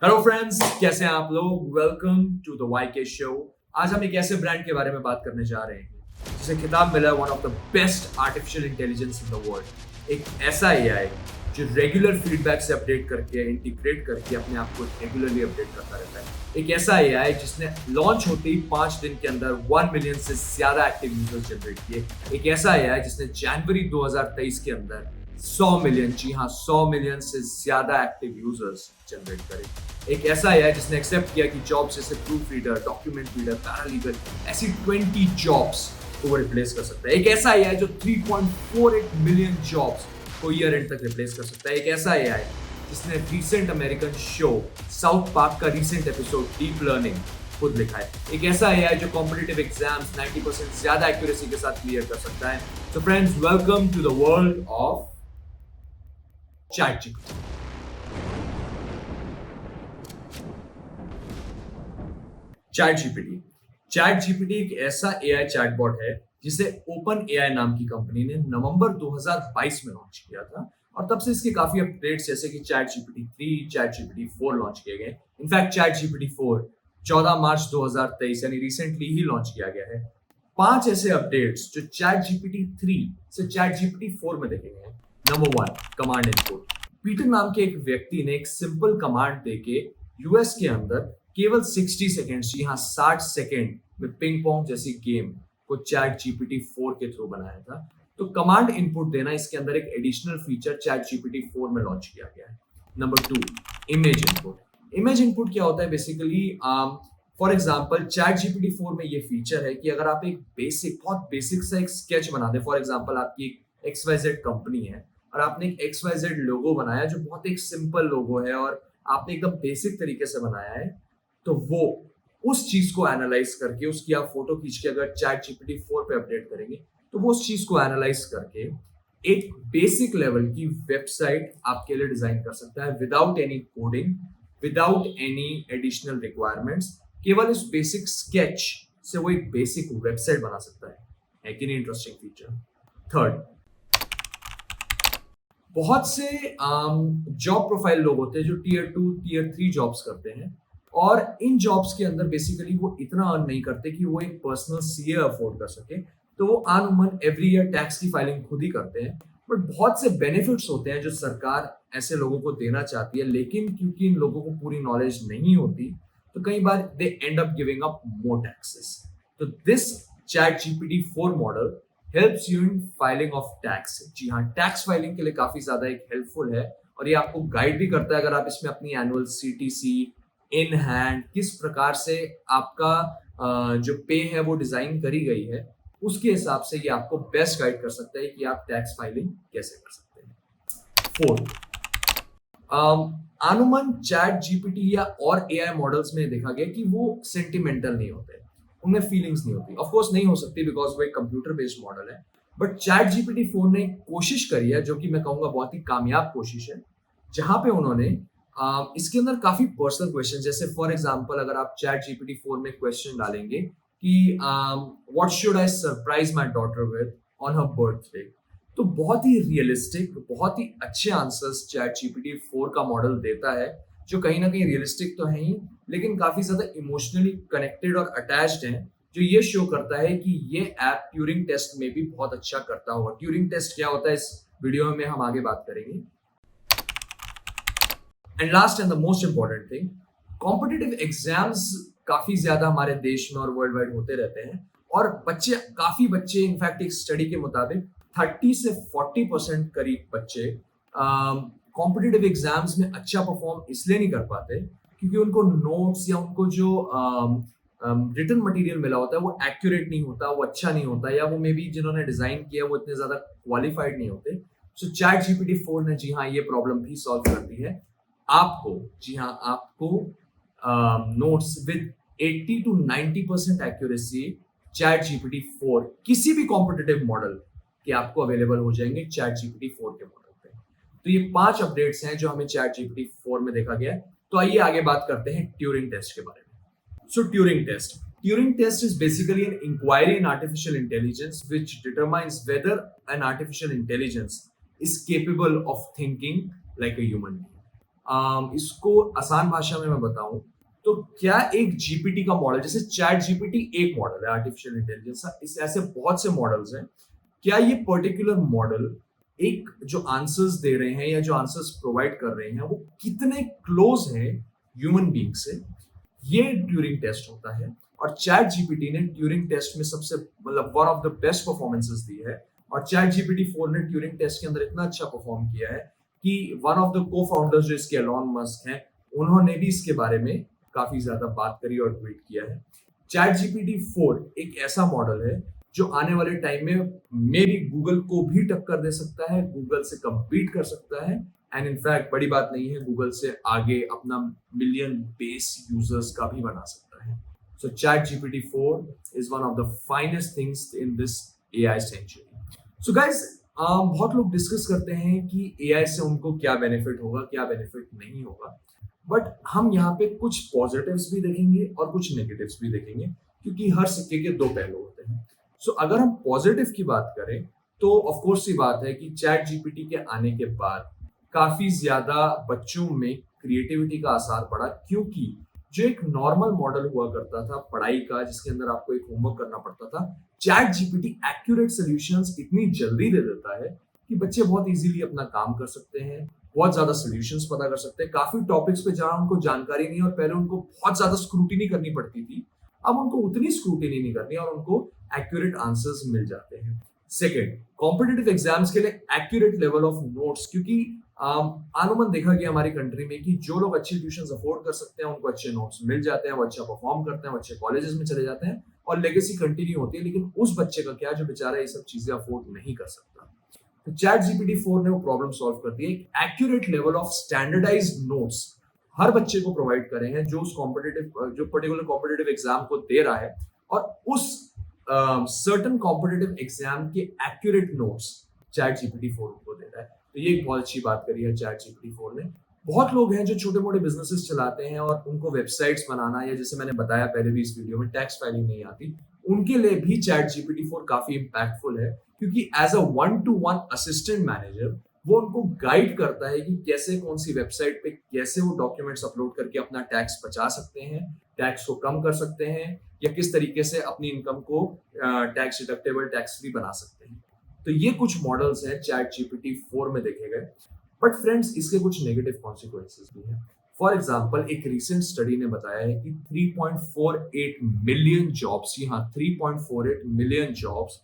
Hello friends, कैसे हैं आप लोग। वेलकम टू द वाई के शो। आज हम एक ऐसे ब्रांड के बारे में बात करने जा रहे हैं जिसे खिताब मिला है one of the best artificial intelligence in the world. एक ऐसा एआई जो रेगुलर फीडबैक से अपडेट करके इंटीग्रेट करके अपने आप को रेगुलरली अपडेट करता रहता है। एक ऐसा एआई जिसने लॉन्च होते ही 5 दिन के अंदर 1 मिलियन से ज्यादा एक्टिव यूजर्स जनरेट किए। एक ऐसा एआई जिसने जनवरी 2023 के अंदर 100 मिलियन, जी हाँ 100 मिलियन से ज्यादा एक्टिव यूजर्स जनरेट करे। एक ऐसा है जिसने एक्सेप्ट किया कि जॉब्स जैसे proof reader, document reader, paralegal, ऐसी 20 जॉब्स को वो रिप्लेस कर सकता है। एक ऐसा है जो 3.48 मिलियन जॉब्स को ईयर एंड तक रिप्लेस कर सकता है। एक ऐसा है जिसने recent American show south park का रिसेंट एपिसोड डीप लर्निंग खुद लिखा है। एक ऐसा है जो कॉम्पिटिटिव एग्जाम्स 90% ज्यादा एक्यूरेसी के साथ क्लियर कर सकता है। तो friends, welcome to the world of ChatGPT। Chat GPT एक ऐसा एआई चैटबॉट है जिसे ओपन एआई नाम की कंपनी ने नवंबर 2022 में लॉन्च किया था और तब से इसके काफी अपडेट्स जैसे कि chat GPT 3, chat GPT 4 launch किए गए। इनफैक्ट चैट जीपीटी 4 14 मार्च 2023 यानी रिसेंटली ही लॉन्च किया गया है। 5 ऐसे अपडेट्स जो चैट जीपीटी 3 से चैट जीपीटी 4 में देखे गए हैं। Number 1, command input. पीटर नाम के एक व्यक्ति ने एक सिंपल कमांड देके यूएस के अंदर केवल 60 सेकेंड, जी हाँ 60 सेकेंड में पिंग पोंग जैसी गेम को चैट जीपीटी 4 के थ्रू बनाया था। तो कमांड इनपुट देना इसके अंदर एक एडिशनल फीचर चैट जीपीटी 4 में लॉन्च किया गया है। Number 2, image input. Image input क्या होता है basically? For example chat GPT 4 में ये फीचर है कि अगर आप एक बहुत बेसिक सा एक स्केच बना दे, फॉर एग्जाम्पल आपकी एक XYZ कंपनी है और आपने एक XYZ लोगो बनाया जो बहुत एक सिंपल लोगो है और आपने एकदम बेसिक तरीके से बनाया है, तो वो उस चीज को एनालाइज करके उसकी आप फोटो खींच के अगर चैट जीपीटी 4 पे अपडेट करेंगे तो वो उस चीज को एनालाइज करके एक बेसिक लेवल की वेबसाइट आपके लिए डिजाइन कर सकता है without any coding, without any additional requirements. केवल इस बेसिक स्केच से वो एक बेसिक वेबसाइट बना सकता है कि नहीं? Interesting feature. थर्ड, बहुत से जॉब प्रोफाइल लोग होते हैं जो टीयर 2, टीयर 3 जॉब्स करते हैं और इन जॉब्स के अंदर बेसिकली वो इतना अर्न नहीं करते कि वो एक पर्सनल सीए अफोर्ड कर सके, तो वो अमूमन एवरी ईयर टैक्स की फाइलिंग खुद ही करते हैं। बट बहुत से बेनिफिट्स होते हैं जो सरकार ऐसे लोगों को देना चाहती है, लेकिन क्योंकि इन लोगों को पूरी नॉलेज नहीं होती तो कई बार दे end up giving up more taxes. तो this chat GPT 4 model helps you in filing of tax. जी हाँ, टैक्स फाइलिंग के लिए काफी ज्यादा एक हेल्पफुल है और ये आपको गाइड भी करता है अगर आप इसमें अपनी एनुअल सीटीसी इन हैंड किस प्रकार से आपका जो पे है वो डिजाइन करी गई है, उसके हिसाब से ये आपको बेस्ट गाइड कर सकता है कि आप टैक्स फाइलिंग कैसे कर सकते हैं। फोर्थ, अनुमान चैट जीपीटी या और एआई मॉडल्स में देखा गया कि वो सेंटिमेंटल नहीं होते, उनमें फीलिंग्स नहीं होती। ऑफ कोर्स नहीं हो सकती बिकॉज वो एक कंप्यूटर बेस्ड मॉडल है। बट चैट जीपीटी 4 ने कोशिश करी है जो कि मैं कहूंगा बहुत ही कामयाब कोशिश है, जहां पे उन्होंने इसके अंदर काफी पर्सनल क्वेश्चन, जैसे फॉर एग्जांपल अगर आप चैट जीपीटी 4 में क्वेश्चन डालेंगे कि what should I surprise my daughter with on her birthday, तो बहुत ही रियलिस्टिक, बहुत ही अच्छे आंसर्स चैट जीपीटी 4 का मॉडल देता है, जो कहीं ना कहीं रियलिस्टिक तो है ही लेकिन काफी ज्यादा इमोशनली कनेक्टेड और अटैच्ड है, जो ये शो करता है कि ये ऐप ट्यूरिंग टेस्ट में भी बहुत अच्छा करता होगा। ट्यूरिंग टेस्ट क्या होता है इस वीडियो में हम आगे बात करेंगे। And last and the most important thing, competitive exams काफी ज्यादा हमारे देश में और वर्ल्ड वाइड होते रहते हैं और काफी बच्चे इनफैक्ट एक स्टडी के मुताबिक 30 से 40% करीब बच्चे कॉम्पिटिटिव एग्जाम्स में अच्छा परफॉर्म इसलिए नहीं कर पाते क्योंकि उनको नोट्स या उनको जो रिटन मटेरियल मिला होता है वो एक्यूरेट नहीं होता, वो अच्छा नहीं होता, या वो मे बी जिन्होंने डिजाइन किया वो इतने ज्यादा क्वालिफाइड नहीं होते। सो चैट जीपीटी 4 ने जी हाँ ये प्रॉब्लम भी सॉल्व कर दी है। आपको, जी हाँ आपको notes with 80 to 90% accuracy chat GPT 4 किसी भी कॉम्पिटिटिव मॉडल के आपको अवेलेबल हो जाएंगे चैट जीपीटी 4 के मॉडल पे। तो ये 5 अपडेट्स हैं जो हमें चैट जीपीटी 4 में देखा गया है। तो आइए आगे बात करते हैं ट्यूरिंग टेस्ट के बारे में। So Turing test is basically an inquiry in artificial intelligence which determines whether an artificial intelligence is capable of thinking like a human being. इसको आसान भाषा में मैं बताऊं तो क्या एक जीपीटी का मॉडल, जैसे चैट जीपीटी एक मॉडल है आर्टिफिशियल इंटेलिजेंस का, इस ऐसे बहुत से मॉडल्स हैं, क्या ये पर्टिकुलर मॉडल एक जो आंसर्स दे रहे हैं या जो आंसर्स प्रोवाइड कर रहे हैं वो कितने क्लोज है ह्यूमन बीइंग से, ये ट्यूरिंग टेस्ट होता है। और चैट जीपीटी ने ट्यूरिंग टेस्ट में सबसे मतलब one of the best performances दी है। और चैट जीपीटी 4 ने ट्यूरिंग टेस्ट के अंदर इतना अच्छा परफॉर्म किया है कि वन ऑफ द को फाउंडर्स जो इसके एलॉन मस्क हैं, उन्होंने भी इसके बारे में काफी ज्यादा बात करी और ट्वीट किया है। चैट जीपीटी 4 एक ऐसा मॉडल है जो आने वाले टाइम में मे बी गूगल को भी टक्कर दे सकता है, गूगल से compete कर सकता है, एंड इनफैक्ट बड़ी बात नहीं है, गूगल से आगे अपना मिलियन बेस यूजर्स का भी बना सकता है। So chat GPT 4 is one of the finest things in this AI century. So guys, बहुत लोग डिस्कस करते हैं कि एआई से उनको क्या बेनिफिट होगा, क्या बेनिफिट नहीं होगा, बट हम यहाँ पे कुछ पॉजिटिव्स भी देखेंगे और कुछ नेगेटिव्स भी देखेंगे, क्योंकि हर सिक्के के दो पहलू होते हैं। सो अगर हम पॉजिटिव की बात करें तो ऑफ कोर्स ये बात है कि चैट जीपीटी के आने के बाद काफी ज्यादा बच्चों में क्रिएटिविटी का असर पड़ा, क्योंकि जो एक नॉर्मल मॉडल हुआ करता था पढ़ाई का, जिसके अंदर आपको एक होमवर्क करना पड़ता था, चैट जीपीटी एक्यूरेट सॉल्यूशंस इतनी जल्दी दे देता है कि बच्चे बहुत इजीली अपना काम कर सकते हैं, बहुत ज्यादा सॉल्यूशंस पता कर सकते हैं काफी टॉपिक्स पे जहां उनको जानकारी नहीं और पहले उनको बहुत ज्यादा स्क्रूटिनी करनी पड़ती थी, अब उनको उतनी स्क्रूटिनी नहीं करनी और उनको एक्यूरेट आंसर्स मिल जाते हैं। सेकेंड, कॉम्पिटिटिव एग्जाम्स के लिए एक्यूरेट लेवल ऑफ नोट्स, क्योंकि अनुमान देखा गया हमारी कंट्री में कि जो लोग अच्छी ट्यूशन अफोर्ड कर सकते हैं उनको अच्छे नोट्स मिल जाते हैं, वो अच्छा परफॉर्म करते हैं, वो अच्छे कॉलेजेस में चले जाते हैं और लेगेसी कंटिन्यू होती है। लेकिन उस बच्चे का क्या जो बेचारा ये सब चीजें अफोर्ड नहीं कर सकता, तो चैट जीपीटी 4 ने वो प्रॉब्लम सॉल्व कर दी। एक accurate level of standardized notes हर बच्चे को प्रोवाइड करे हैं जो उस कॉम्पिटिटिव जो पर्टिकुलर कॉम्पिटिटिव एग्जाम को दे रहा है, और उस सर्टेन कॉम्पिटिटिव एग्जाम के एक्यूरेट नोट्स चैट जीपीटी 4 को दे रहा है। तो ये एक बहुत अच्छी बात करी है चैट जीपीटी 4 ने। बहुत लोग हैं जो छोटे मोटे बिजनेसेस चलाते हैं और उनको वेबसाइट्स बनाना, या जैसे मैंने बताया पहले भी इस वीडियो में, टैक्स फाइलिंग नहीं आती, उनके लिए भी चैट जीपीटी 4 काफी इंपैक्टफुल है, क्योंकि as a 1-to-1 assistant manager वो उनको गाइड करता है कि कैसे कौन सी वेबसाइट पे कैसे वो डॉक्यूमेंट्स अपलोड करके अपना टैक्स बचा सकते हैं, टैक्स को कम कर सकते हैं, या किस तरीके से अपनी इनकम को टैक्स डिडक्टेबल, टैक्स फ्री बना सकते हैं। तो ये कुछ मॉडल्स हैं चैट जीपीटी 4 में देखे गए। बट फ्रेंड्स, इसके कुछ नेगेटिव कॉन्सिक्वेंसेस भी हैं। फॉर एग्जाम्पल, एक रिसेंट स्टडी ने बताया है कि 3.48 मिलियन जॉब्स, जी हाँ 3.48 मिलियन जॉब्स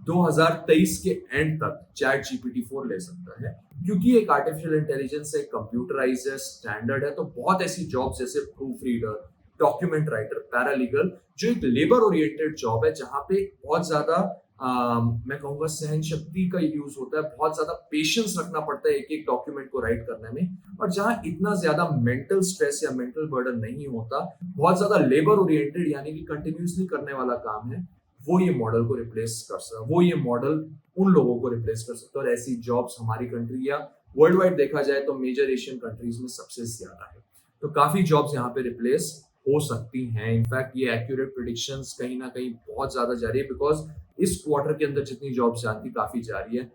2023 के एंड तक चैट जीपीटी 4 ले सकता है, क्योंकि एक आर्टिफिशियल इंटेलिजेंस है, कंप्यूटराइज है, स्टैंडर्ड है। तो बहुत ऐसी जॉब्स जैसे proof reader, document writer, paralegal, जो एक लेबर ओरिएंटेड जॉब है, जहां पे बहुत ज्यादा मैं कहूंगा सहन शक्ति का यूज होता है, बहुत ज्यादा पेशेंस रखना पड़ता है एक एक डॉक्यूमेंट को राइट करने में, और जहां इतना ज्यादा मेंटल स्ट्रेस या मेंटल बर्डन नहीं होता, बहुत ज्यादा लेबर ओरिएंटेड यानी कि कंटिन्यूअसली करने वाला काम है, वो ये मॉडल को रिप्लेस कर सकता है, वो ये मॉडल उन लोगों को रिप्लेस कर सकता है। और ऐसी जॉब्स हमारी कंट्री या वर्ल्ड वाइड देखा जाए तो मेजर एशियन कंट्रीज में सबसे ज्यादा है। तो काफी जॉब्स यहाँ पे रिप्लेस हो सकती हैं। इनफैक्ट ये एक्यूरेट प्रेडिक्शंस कहीं ना कहीं बहुत ज्यादा जा रही है, बिकॉज इस क्वार्टर के अंदर जितनी जॉब्स जाती काफी जा रही है।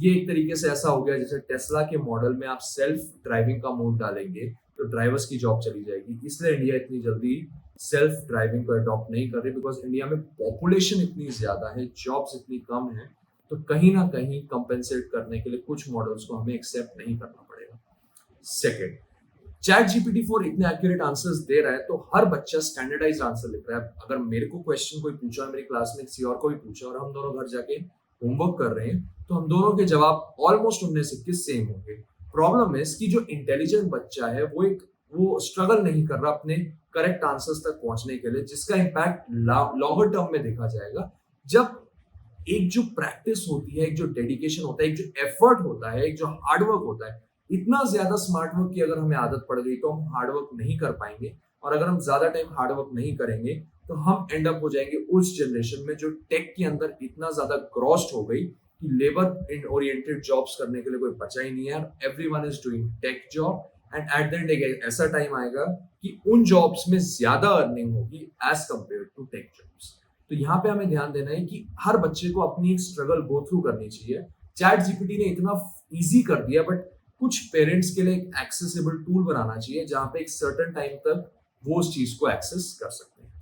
ये एक तरीके से ऐसा हो गया जैसे टेस्ला के मॉडल में आप सेल्फ ड्राइविंग का मोड डालेंगे तो ड्राइवर्स की जॉब चली जाएगी। इसलिए इंडिया इतनी जल्दी सेल्फ ड्राइविंग को अडॉप्ट नहीं कर रही, बिकॉज इंडिया में पॉपुलेशन इतनी ज्यादा है, जॉब्स इतनी कम है, तो कहीं ना कहीं कंपेंसेट करने के लिए कुछ मॉडल्स को हमें एक्सेप्ट नहीं करना पड़ेगा। सेकेंड, चैट जीपीटी 4 इतने एक्यूरेट आंसर्स दे रहा है तो हर बच्चा स्टैंडर्डाइज्ड आंसर लिख रहा है। अगर मेरे को क्वेश्चन कोई पूछा, मेरी क्लास में किसी और को भी पूछा और हम दोनों घर जाके होमवर्क कर रहे हैं, तो हम दोनों के जवाब ऑलमोस्ट 19-21 सेम होंगे। प्रॉब्लम है कि जो इंटेलिजेंट बच्चा है वो स्ट्रगल नहीं कर रहा अपने करेक्ट आंसर्स तक पहुंचने के लिए, जिसका इम्पैक्ट लॉन्गर टर्म में देखा जाएगा। जब एक जो प्रैक्टिस होती है, एक जो डेडिकेशन होता है, एक जो एफर्ट होता है, एक जो हार्डवर्क होता है, इतना ज्यादा स्मार्ट वर्क की अगर हमें आदत पड़ गई तो हम हार्डवर्क नहीं कर पाएंगे, और अगर हम ज्यादा टाइम हार्डवर्क नहीं करेंगे तो हम एंड अप हो जाएंगे उस जनरेशन में जो टेक के अंदर इतना ज्यादा क्रॉस्ड हो गई कि लेबर ओरिएंटेड जॉब्स करने के लिए कोई बचा ही नहीं है। Everyone is doing tech job, and at the end एक ऐसा टाइम आएगा कि उन जॉब्स में ज्यादा अर्निंग होगी as compared to tech jobs. तो यहाँ पे हमें ध्यान देना है कि हर बच्चे को अपनी एक स्ट्रगल गो थ्रू करनी चाहिए। चैट जीपीटी ने इतना इजी कर दिया, बट कुछ पेरेंट्स के लिए एक एक्सेसिबल टूल बनाना चाहिए जहां पे एक सर्टेन टाइम तक वो उस चीज को एक्सेस कर सकते हैं।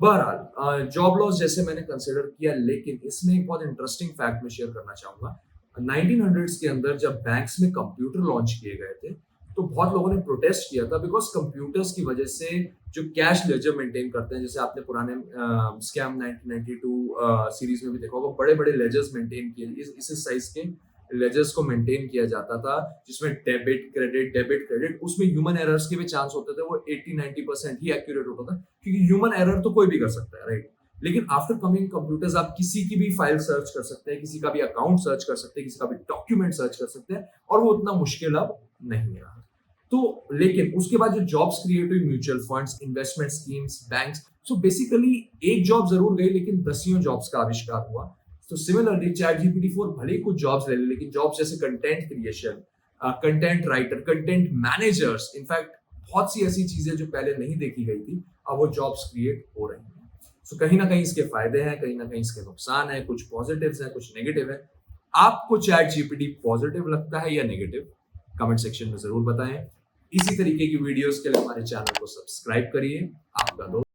बहरहाल जॉब लॉस जैसे मैंने कंसिडर किया, लेकिन इसमें एक बहुत इंटरेस्टिंग फैक्ट मैं शेयर करना चाहूंगा। 1900s के अंदर जब बैंक्स में कंप्यूटर लॉन्च किए गए थे, तो बहुत लोगों ने प्रोटेस्ट किया था बिकॉज कंप्यूटर्स की वजह से जो कैश लेजर मेंटेन करते हैं, जैसे आपने पुराने स्कैम 1992 सीरीज में भी देखा होगा, बड़े बड़े लेजर्स मेंटेन किए, इस साइज के लेजर्स को मेंटेन किया जाता था, जिसमें डेबिट क्रेडिट, उसमें ह्यूमन एरर्स के भी चांस होते थे, वो 80-90% ही एक्यूरेट होता था, क्योंकि ह्यूमन एरर तो कोई भी कर सकता है, राइट। लेकिन आफ्टर कमिंग कंप्यूटर्स आप किसी की भी फाइल सर्च कर सकते हैं, किसी का भी अकाउंट सर्च कर सकते हैं, किसी का भी डॉक्यूमेंट सर्च कर सकते हैं, और वो उतना मुश्किल अब नहीं रहा। तो लेकिन उसके बाद जो जॉब्स क्रिएट हुई, mutual funds, investment schemes, banks, so basically एक जॉब जरूर गई लेकिन दसियों जॉब्स का आविष्कार हुआ। तो सिमिलरली चैट जीपीटी 4 भले ही कुछ जॉब्स ले ले, लेकिन जॉब्स जैसे content creation, content writer, content managers, in fact बहुत सी ऐसी चीजें जो पहले नहीं देखी गई थी, अब वो जॉब्स क्रिएट हो रही हैं। सो कहीं ना कहीं इसके फायदे हैं, कहीं ना कहीं इसके नुकसान है, कुछ पॉजिटिव्स हैं, कुछ नेगेटिव है। आपको चैट जीपीटी पॉजिटिव लगता है या नेगेटिव? कमेंट सेक्शन में जरूर बताएं। इसी तरीके की वीडियोस के लिए हमारे चैनल को सब्सक्राइब करिए। आपका दोस्त